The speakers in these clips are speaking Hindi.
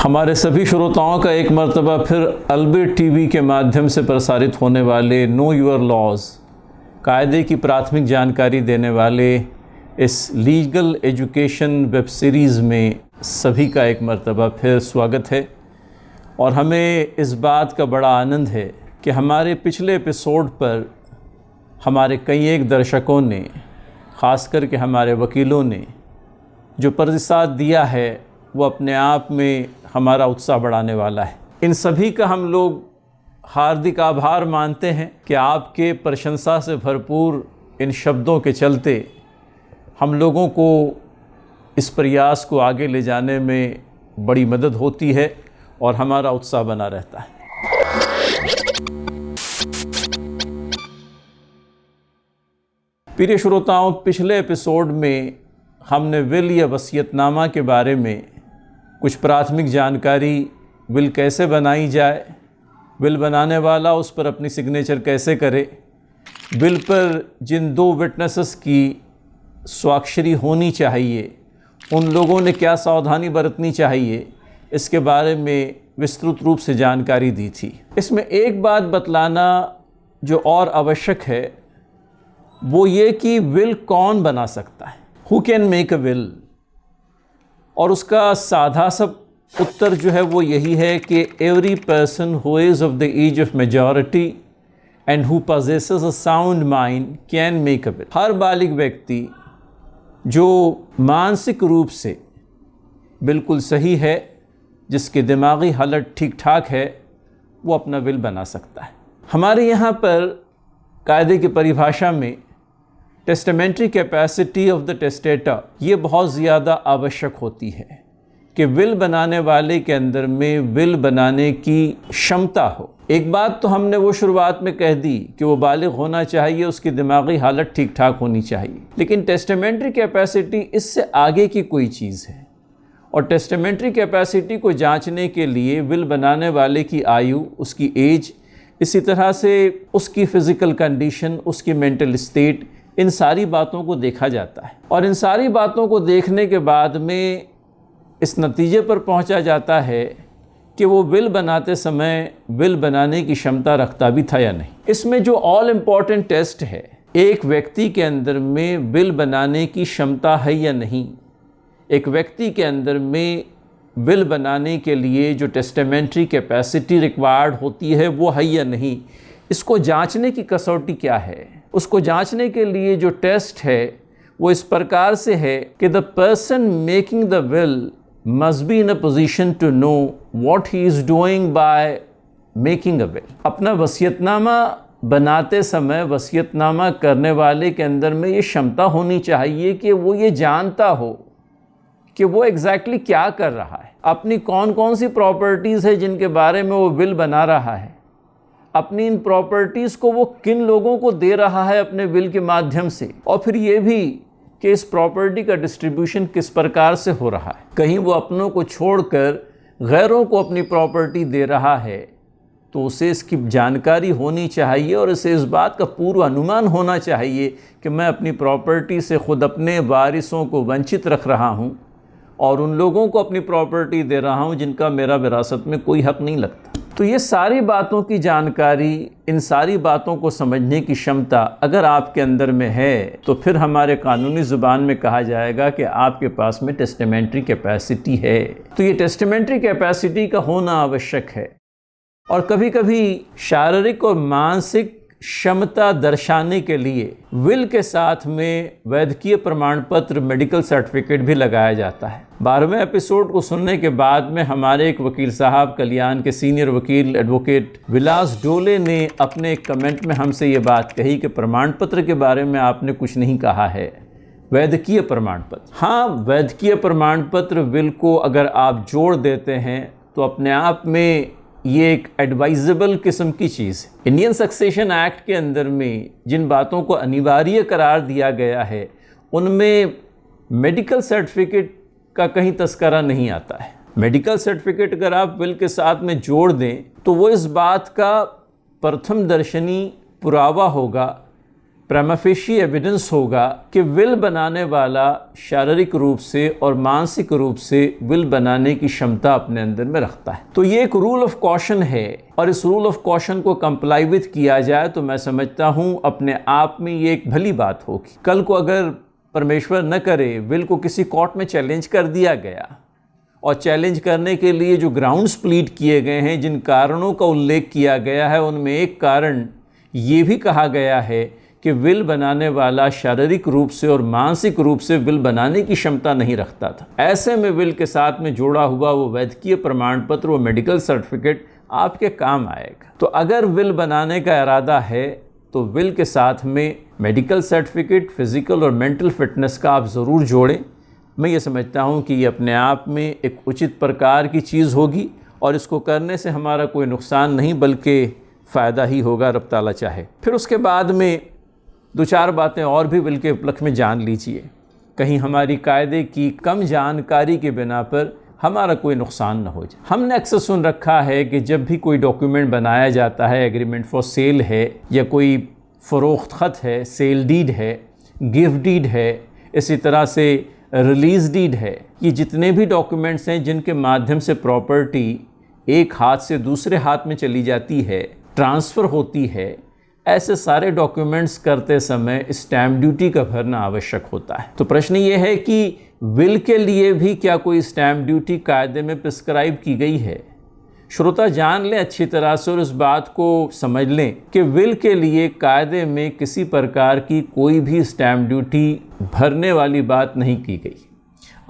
हमारे सभी श्रोताओं का एक मर्तबा फिर अलबेट टीवी के माध्यम से प्रसारित होने वाले नो योर लॉज कायदे की प्राथमिक जानकारी देने वाले इस लीगल एजुकेशन वेब सीरीज़ में सभी का एक मर्तबा फिर स्वागत है। और हमें इस बात का बड़ा आनंद है कि हमारे पिछले एपिसोड पर हमारे कई एक दर्शकों ने, ख़ास करके हमारे वकीलों ने जो प्रतिसाद दिया है वो अपने आप में हमारा उत्साह बढ़ाने वाला है। इन सभी का हम लोग हार्दिक आभार मानते हैं कि आपके प्रशंसा से भरपूर इन शब्दों के चलते हम लोगों को इस प्रयास को आगे ले जाने में बड़ी मदद होती है और हमारा उत्साह बना रहता है। प्रिय श्रोताओं, पिछले एपिसोड में हमने विल या वसीयतनामा के बारे में कुछ प्राथमिक जानकारी, विल कैसे बनाई जाए, विल बनाने वाला उस पर अपनी सिग्नेचर कैसे करे, विल पर जिन दो विटनेसेस की स्वाक्षरी होनी चाहिए उन लोगों ने क्या सावधानी बरतनी चाहिए, इसके बारे में विस्तृत रूप से जानकारी दी थी। इसमें एक बात बतलाना जो और आवश्यक है वो ये कि विल कौन बना सकता है, who can make a will. और उसका साधा सा उत्तर जो है वो यही है कि every person who is of the age of majority and who possesses a sound mind can make a will. हर बालिग व्यक्ति जो मानसिक रूप से बिल्कुल सही है, जिसकी दिमागी हालत ठीक ठाक है, वो अपना विल बना सकता है। हमारे यहाँ पर कायदे की परिभाषा में testamentary capacity of the testator ये बहुत ज़्यादा आवश्यक होती है कि विल बनाने वाले के अंदर में विल बनाने की क्षमता हो। एक बात तो हमने वो शुरुआत में कह दी कि वो बालिग होना चाहिए, उसकी दिमागी हालत ठीक ठाक होनी चाहिए, लेकिन टेस्टामेंट्री कैपेसिटी इससे आगे की कोई चीज़ है। और टेस्टामेंट्री कैपेसिटी को जांचने के लिए विल बनाने वाले की आयु, उसकी एज, इसी तरह से उसकी फ़िज़िकल कंडीशन, उसकी मेंटल स्टेट, इन सारी बातों को देखा जाता है। और इन सारी बातों को देखने के बाद में इस नतीजे पर पहुंचा जाता है कि वो विल बनाते समय विल बनाने की क्षमता रखता भी था या नहीं। इसमें जो ऑल इम्पॉर्टेंट टेस्ट है, एक व्यक्ति के अंदर में विल बनाने की क्षमता है या नहीं, एक व्यक्ति के अंदर में विल बनाने के लिए जो टेस्टामेंट्री कैपेसिटी रिक्वायर्ड होती है वो है या नहीं, इसको जांचने की कसौटी क्या है। उसको जांचने के लिए जो टेस्ट है वो इस प्रकार से है कि the person making the will must be in a position to know what he is doing by making a will. अपना वसीयतनामा बनाते समय वसीयतनामा करने वाले के अंदर में ये क्षमता होनी चाहिए कि वो ये जानता हो कि वो एग्जैक्टली क्या कर रहा है, अपनी कौन कौन सी प्रॉपर्टीज़ है जिनके बारे में वो विल बना रहा है, अपनी इन प्रॉपर्टीज़ को वो किन लोगों को दे रहा है अपने विल के माध्यम से, और फिर ये भी कि इस प्रॉपर्टी का डिस्ट्रीब्यूशन किस प्रकार से हो रहा है। कहीं वो अपनों को छोड़कर गैरों को अपनी प्रॉपर्टी दे रहा है तो उसे इसकी जानकारी होनी चाहिए और उसे इस बात का पूर्व अनुमान होना चाहिए कि मैं अपनी प्रॉपर्टी से ख़ुद अपने वारिसों को वंचित रख रहा हूँ और उन लोगों को अपनी प्रॉपर्टी दे रहा हूँ जिनका मेरा विरासत में कोई हक़ नहीं लगता। तो ये सारी बातों की जानकारी, इन सारी बातों को समझने की क्षमता अगर आपके अंदर में है तो फिर हमारे कानूनी ज़ुबान में कहा जाएगा कि आपके पास में टेस्टामेंट्री कैपेसिटी है। तो ये टेस्टामेंट्री कैपेसिटी का होना आवश्यक है। और कभी कभी शारीरिक और मानसिक क्षमता दर्शाने के लिए विल के साथ में वैद्यकीय प्रमाण पत्र, मेडिकल सर्टिफिकेट भी लगाया जाता है। 12वें एपिसोड को सुनने के बाद में हमारे एक वकील साहब, कल्याण के सीनियर वकील एडवोकेट विलास डोले ने अपने कमेंट में हमसे ये बात कही कि प्रमाण पत्र के बारे में आपने कुछ नहीं कहा है, वैद्यकीय प्रमाण पत्र। हाँ, वैद्यकीय प्रमाण पत्र विल को अगर आप जोड़ देते हैं तो अपने आप में ये एक एडवाइजेबल किस्म की चीज़ है। इंडियन सक्सेशन एक्ट के अंदर में जिन बातों को अनिवार्य करार दिया गया है उनमें मेडिकल सर्टिफिकेट का कहीं तस्करा नहीं आता है। मेडिकल सर्टिफिकेट अगर आप विल के साथ में जोड़ दें तो वो इस बात का प्रथम दर्शनी पुरावा होगा प्रिमा फेशी एविडेंस होगा कि विल बनाने वाला शारीरिक रूप से और मानसिक रूप से विल बनाने की क्षमता अपने अंदर में रखता है। तो ये एक रूल ऑफ कॉशन है और इस रूल ऑफ कॉशन को कंप्लाई विद किया जाए तो मैं समझता हूँ अपने आप में ये एक भली बात होगी। कल को अगर परमेश्वर न करे विल को किसी कोर्ट में चैलेंज कर दिया गया और चैलेंज करने के लिए जो ग्राउंड्स प्लीड किए गए हैं, जिन कारणों का उल्लेख किया गया है, उनमें एक कारण ये भी कहा गया है कि विल बनाने वाला शारीरिक रूप से और मानसिक रूप से विल बनाने की क्षमता नहीं रखता था। ऐसे में विल के साथ में जोड़ा हुआ वो वैद्यकीय प्रमाण पत्र, वो मेडिकल सर्टिफिकेट आपके काम आएगा। तो अगर विल बनाने का इरादा है तो विल के साथ में मेडिकल सर्टिफिकेट, फिजिकल और मेंटल फिटनेस का आप ज़रूर जोड़ें। मैं ये समझता हूँ कि ये अपने आप में एक उचित प्रकार की चीज़ होगी और इसको करने से हमारा कोई नुकसान नहीं बल्कि फ़ायदा ही होगा, रब ताला चाहे। फिर उसके बाद में दो चार बातें और भी विल के उपलक्ष्य में जान लीजिए, कहीं हमारी कायदे की कम जानकारी के बिना पर हमारा कोई नुकसान न हो जाए। हमने अक्सर सुन रखा है कि जब भी कोई डॉक्यूमेंट बनाया जाता है, एग्रीमेंट फॉर सेल है या कोई फ़रोख्त ख़त है, सेल डीड है, गिफ्ट डीड है, इसी तरह से रिलीज़ डीड है, ये जितने भी डॉक्यूमेंट्स हैं जिनके माध्यम से प्रॉपर्टी एक हाथ से दूसरे हाथ में चली जाती है, ट्रांसफ़र होती है, ऐसे सारे डॉक्यूमेंट्स करते समय स्टैम्प ड्यूटी का भरना आवश्यक होता है। तो प्रश्न ये है कि विल के लिए भी क्या कोई स्टैम्प ड्यूटी कायदे में प्रिस्क्राइब की गई है? श्रोता जान लें अच्छी तरह से और इस बात को समझ लें कि विल के लिए कायदे में किसी प्रकार की कोई भी स्टैम्प ड्यूटी भरने वाली बात नहीं की गई।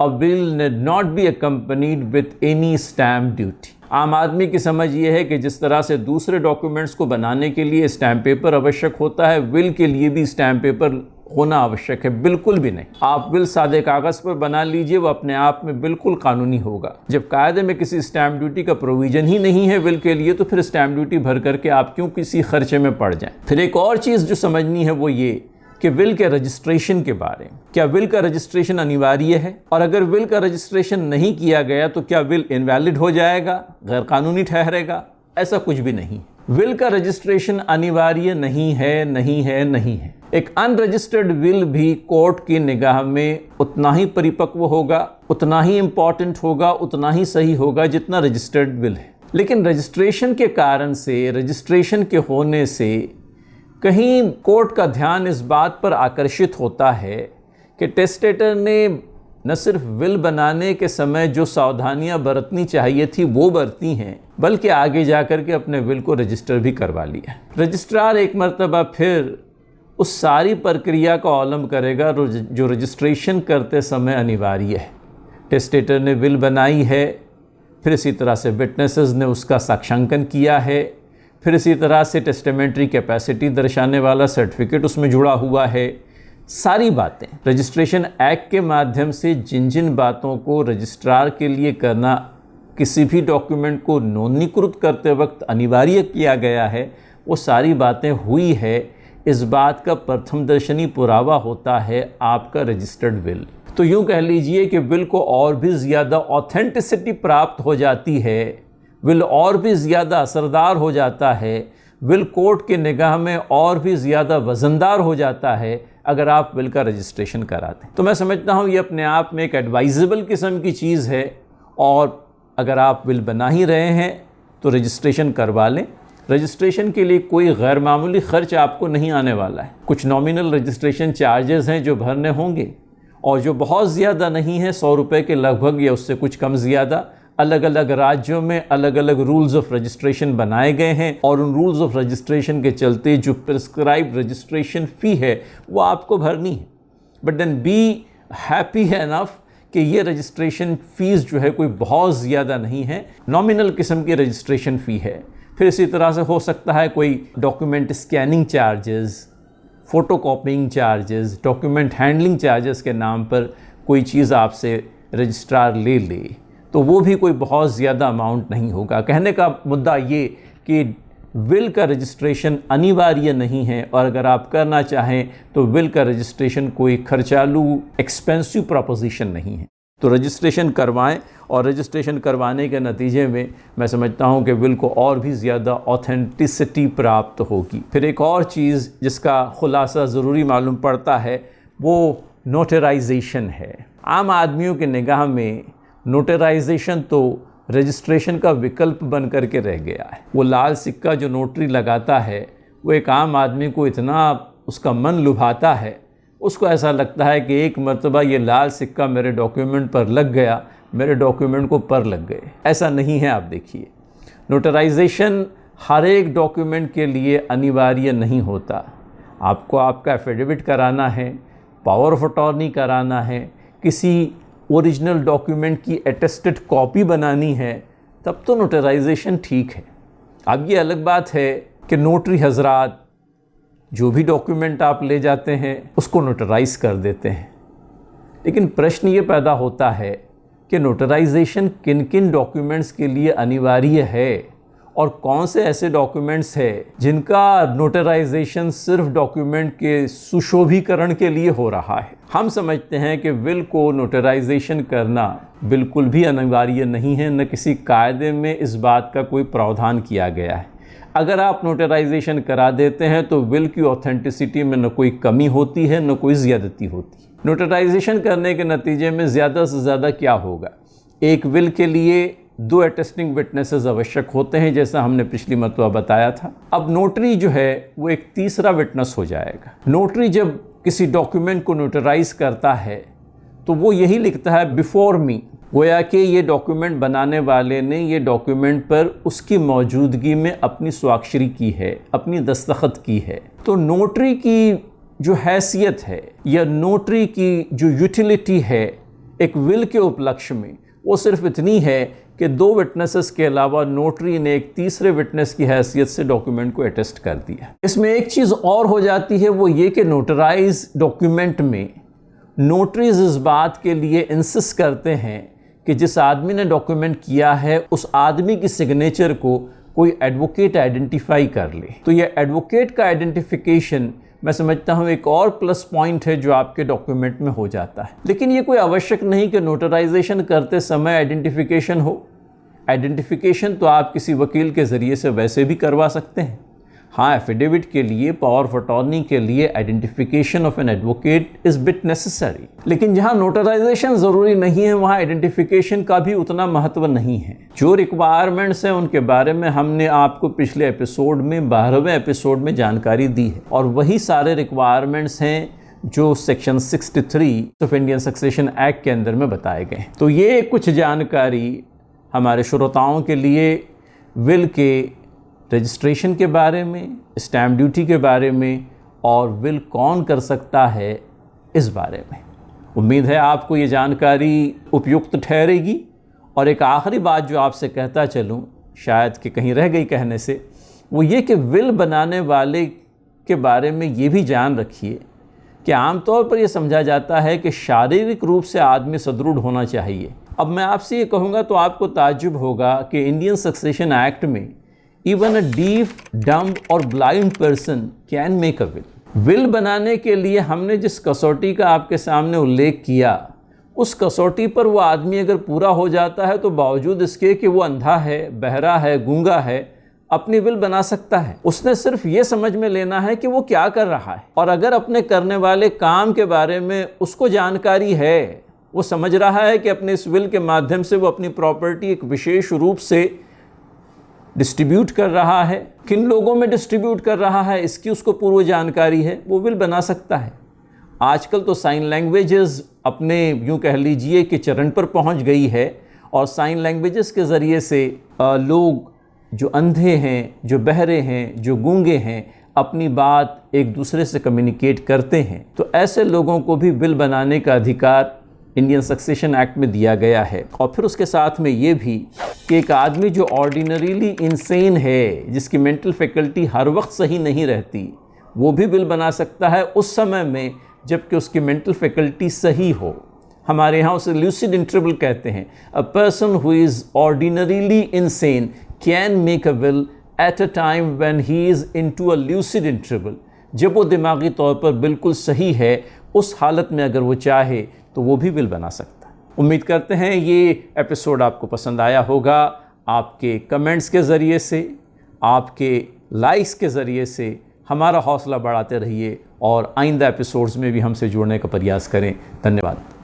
A will need not be accompanied with any stamp duty। आम आदमी की समझ ये है कि जिस तरह से दूसरे डॉक्यूमेंट्स को बनाने के लिए स्टैम्प पेपर आवश्यक होता है, विल के लिए भी स्टैम्प पेपर होना आवश्यक है। बिल्कुल भी नहीं। आप विल सादे कागज़ पर बना लीजिए, वो अपने आप में बिल्कुल कानूनी होगा। जब कायदे में किसी स्टैम्प ड्यूटी का प्रोविज़न ही नहीं है विल के लिए, तो फिर स्टैम्प ड्यूटी भर करके आप क्यों किसी खर्चे में पड़ जाएं। फिर एक और चीज़ जो समझनी है वो ये कि विल के रजिस्ट्रेशन के बारे में, क्या विल का रजिस्ट्रेशन अनिवार्य है? और अगर विल का रजिस्ट्रेशन नहीं किया गया तो क्या विल इनवैलिड हो जाएगा, गैर कानूनी ठहरेगा? ऐसा कुछ भी नहीं। विल का रजिस्ट्रेशन अनिवार्य नहीं है, नहीं है, नहीं है। एक अनरजिस्टर्ड विल भी कोर्ट की निगाह में उतना ही परिपक्व होगा, उतना ही इम्पॉर्टेंट होगा, उतना ही सही होगा जितना रजिस्टर्ड विल है। लेकिन रजिस्ट्रेशन के कारण से, रजिस्ट्रेशन के होने से कहीं कोर्ट का ध्यान इस बात पर आकर्षित होता है कि टेस्टेटर ने न सिर्फ विल बनाने के समय जो सावधानियां बरतनी चाहिए थी वो बरती हैं, बल्कि आगे जाकर के अपने विल को रजिस्टर भी करवा लिया। रजिस्ट्रार एक मर्तबा फिर उस सारी प्रक्रिया का अवलंब करेगा जो रजिस्ट्रेशन करते समय अनिवार्य है। टेस्टेटर ने विल बनाई है, फिर इसी तरह से विटनेसेस ने उसका साक्ष्यांकन किया है, फिर इसी तरह से टेस्टामेंट्री कैपेसिटी दर्शाने वाला सर्टिफिकेट उसमें जुड़ा हुआ है। सारी बातें रजिस्ट्रेशन एक्ट के माध्यम से जिन जिन बातों को रजिस्ट्रार के लिए करना, किसी भी डॉक्यूमेंट को नोंदणीकृत करते वक्त अनिवार्य किया गया है, वो सारी बातें हुई है। इस बात का प्रथम दर्शनी पुरावा होता है आपका रजिस्टर्ड विल। तो यूँ कह लीजिए कि विल को और भी ज़्यादा ऑथेंटिसिटी प्राप्त हो जाती है, विल और भी ज़्यादा असरदार हो जाता है, विल कोर्ट के निगाह में और भी ज़्यादा वज़नदार हो जाता है अगर आप विल का रजिस्ट्रेशन कराते हैं। तो मैं समझता हूँ ये अपने आप में एक एडवाइजेबल किस्म की चीज़ है और अगर आप विल बना ही रहे हैं तो रजिस्ट्रेशन करवा लें। रजिस्ट्रेशन के लिए कोई गैर मामूली ख़र्च आपको नहीं आने वाला है। कुछ नॉमिनल रजिस्ट्रेशन चार्जेस हैं जो भरने होंगे और जो बहुत ज़्यादा नहीं है, 100 रुपये के लगभग या उससे कुछ कम ज़्यादा। अलग अलग राज्यों में अलग अलग रूल्स ऑफ रजिस्ट्रेशन बनाए गए हैं और उन रूल्स ऑफ रजिस्ट्रेशन के चलते जो प्रिस्क्राइब रजिस्ट्रेशन फ़ी है वो आपको भरनी है। But then be happy enough कि ये रजिस्ट्रेशन फ़ीस जो है कोई बहुत ज़्यादा नहीं है, नॉमिनल किस्म की रजिस्ट्रेशन फ़ी है। फिर इसी तरह से हो सकता है कोई document scanning charges, photo कॉपिंग charges, document handling charges के नाम पर कोई चीज़ आपसे रजिस्ट्रार ले ले, तो वो भी कोई बहुत ज़्यादा अमाउंट नहीं होगा। कहने का मुद्दा ये कि विल का रजिस्ट्रेशन अनिवार्य नहीं है और अगर आप करना चाहें तो विल का रजिस्ट्रेशन कोई खर्चालू एक्सपेंसिव प्रोपोजिशन नहीं है। तो रजिस्ट्रेशन करवाएं, और रजिस्ट्रेशन करवाने के नतीजे में मैं समझता हूं कि विल को और भी ज़्यादा ऑथेंटिसिटी प्राप्त होगी। फिर एक और चीज़ जिसका खुलासा ज़रूरी मालूम पड़ता है वो नोटराइजेशन है। आम आदमियों के निगाह में नोटराइजेशन तो रजिस्ट्रेशन का विकल्प बन कर के रह गया है। वो लाल सिक्का जो नोटरी लगाता है वो एक आम आदमी को इतना उसका मन लुभाता है, उसको ऐसा लगता है कि एक मर्तबा ये लाल सिक्का मेरे डॉक्यूमेंट पर लग गया, मेरे डॉक्यूमेंट को पर लग गए। ऐसा नहीं है। आप देखिए, नोटराइजेशन हर एक डॉक्यूमेंट के लिए अनिवार्य नहीं होता। आपको आपका एफिडेविट कराना है, पावर ऑफ अटॉर्नी कराना है, किसी ओरिजिनल डॉक्यूमेंट की अटेस्टेड कॉपी बनानी है, तब तो नोटराइजेशन ठीक है। अब ये अलग बात है कि नोटरी हजरात जो भी डॉक्यूमेंट आप ले जाते हैं उसको नोटराइज कर देते हैं, लेकिन प्रश्न ये पैदा होता है कि नोटराइजेशन किन किन डॉक्यूमेंट्स के लिए अनिवार्य है और कौन से ऐसे डॉक्यूमेंट्स हैं जिनका नोटराइजेशन सिर्फ डॉक्यूमेंट के सुशोभीकरण के लिए हो रहा है। हम समझते हैं कि विल को नोटराइजेशन करना बिल्कुल भी अनिवार्य नहीं है, न किसी कायदे में इस बात का कोई प्रावधान किया गया है। अगर आप नोटराइजेशन करा देते हैं तो विल की ऑथेंटिसिटी में न कोई कमी होती है न कोई ज़्यादती होती है। नोटराइजेशन करने के नतीजे में ज़्यादा से ज़्यादा क्या होगा, एक विल के लिए 2 अटेस्टिंग विटनेसेस आवश्यक होते हैं, जैसा हमने पिछली मरतबा बताया था। अब नोटरी जो है वो एक तीसरा विटनेस हो जाएगा। नोटरी जब किसी डॉक्यूमेंट को नोटराइज करता है तो वो यही लिखता है बिफोर मी, गोया कि ये डॉक्यूमेंट बनाने वाले ने ये डॉक्यूमेंट पर उसकी मौजूदगी में अपनी स्वाक्षरी की है, अपनी दस्तखत की है। तो नोटरी की जो हैसियत है या नोटरी की जो यूटिलिटी है एक विल के उपलक्ष्य में, वो सिर्फ इतनी है कि 2 विटनेसेस के अलावा नोटरी ने एक तीसरे विटनेस की हैसियत से डॉक्यूमेंट को अटेस्ट कर दिया। इसमें एक चीज़ और हो जाती है, वो ये कि नोटराइज डॉक्यूमेंट में नोटरीज इस बात के लिए इंसिस्ट करते हैं कि जिस आदमी ने डॉक्यूमेंट किया है उस आदमी की सिग्नेचर को कोई एडवोकेट आइडेंटिफाई कर ले। तो ये एडवोकेट का आइडेंटिफिकेशन मैं समझता हूँ एक और प्लस पॉइंट है जो आपके डॉक्यूमेंट में हो जाता है। लेकिन ये कोई आवश्यक नहीं कि नोटराइजेशन करते समय आइडेंटिफिकेशन हो। आइडेंटिफिकेशन तो आप किसी वकील के ज़रिए से वैसे भी करवा सकते हैं। हाँ, एफिडेविट के लिए, पावर ऑफ अटॉर्नी के लिए identification of an advocate is bit necessary. लेकिन जहाँ नोटराइजेशन ज़रूरी नहीं है वहाँ आइडेंटिफिकेशन का भी उतना महत्व नहीं है। जो रिक्वायरमेंट्स हैं उनके बारे में हमने आपको पिछले एपिसोड में 12वें एपिसोड में जानकारी दी है, और वही सारे रिक्वायरमेंट्स हैं जो section 63 of Indian succession act के अंदर में बताए गए। तो ये कुछ जानकारी हमारे श्रोताओं के लिए विल के रजिस्ट्रेशन के बारे में, स्टैम्प ड्यूटी के बारे में, और विल कौन कर सकता है इस बारे में। उम्मीद है आपको ये जानकारी उपयुक्त ठहरेगी। और एक आखिरी बात जो आपसे कहता चलूँ, शायद कि कहीं रह गई कहने से, वो ये कि विल बनाने वाले के बारे में ये भी जान रखिए कि आमतौर पर यह समझा जाता है कि शारीरिक रूप से आदमी सुदृढ़ होना चाहिए। अब मैं आपसे ये कहूँगा तो आपको ताज्जुब होगा कि इंडियन सक्सेशन एक्ट में इवन अ डीफ, डम्ब और blind person can make a will. Will बनाने के लिए हमने जिस कसौटी का आपके सामने उल्लेख किया, उस कसौटी पर वो आदमी अगर पूरा हो जाता है तो बावजूद इसके कि वो अंधा है, बहरा है, गूंगा है, अपनी विल बना सकता है। उसने सिर्फ ये समझ में लेना है कि वो क्या कर रहा है, और अगर अपने करने वाले काम के बारे में उसको जानकारी है, वो समझ रहा है कि अपने इस विल के माध्यम से वो अपनी प्रॉपर्टी एक विशेष रूप से डिस्ट्रीब्यूट कर रहा है, किन लोगों में डिस्ट्रीब्यूट कर रहा है इसकी उसको पूर्व जानकारी है, वो विल बना सकता है। आजकल तो साइन लैंग्वेजेस अपने यूँ कह लीजिए कि चरण पर पहुंच गई है, और साइन लैंग्वेजेस के ज़रिए से लोग जो अंधे हैं, जो बहरे हैं, जो गूंगे हैं, अपनी बात एक दूसरे से कम्युनिकेट करते हैं। तो ऐसे लोगों को भी विल बनाने का अधिकार इंडियन सक्सेशन एक्ट में दिया गया है। और फिर उसके साथ में ये भी कि एक आदमी जो ऑर्डिनरीली इंसेन है, जिसकी मेंटल फैकल्टी हर वक्त सही नहीं रहती, वो भी विल बना सकता है उस समय में जबकि उसकी मेंटल फैकल्टी सही हो। हमारे यहाँ उसे ल्यूसिड इंटरवल कहते हैं। A person who is ordinarily insane can make a will at a time when he is into a lucid interval. जब वो दिमागी तौर पर बिल्कुल सही है, उस हालत में अगर वो चाहे तो वो भी विल बना सकता है। उम्मीद करते हैं ये एपिसोड आपको पसंद आया होगा। आपके कमेंट्स के ज़रिए से, आपके लाइक्स के ज़रिए से हमारा हौसला बढ़ाते रहिए और आइंदा एपिसोड्स में भी हमसे जुड़ने का प्रयास करें। धन्यवाद।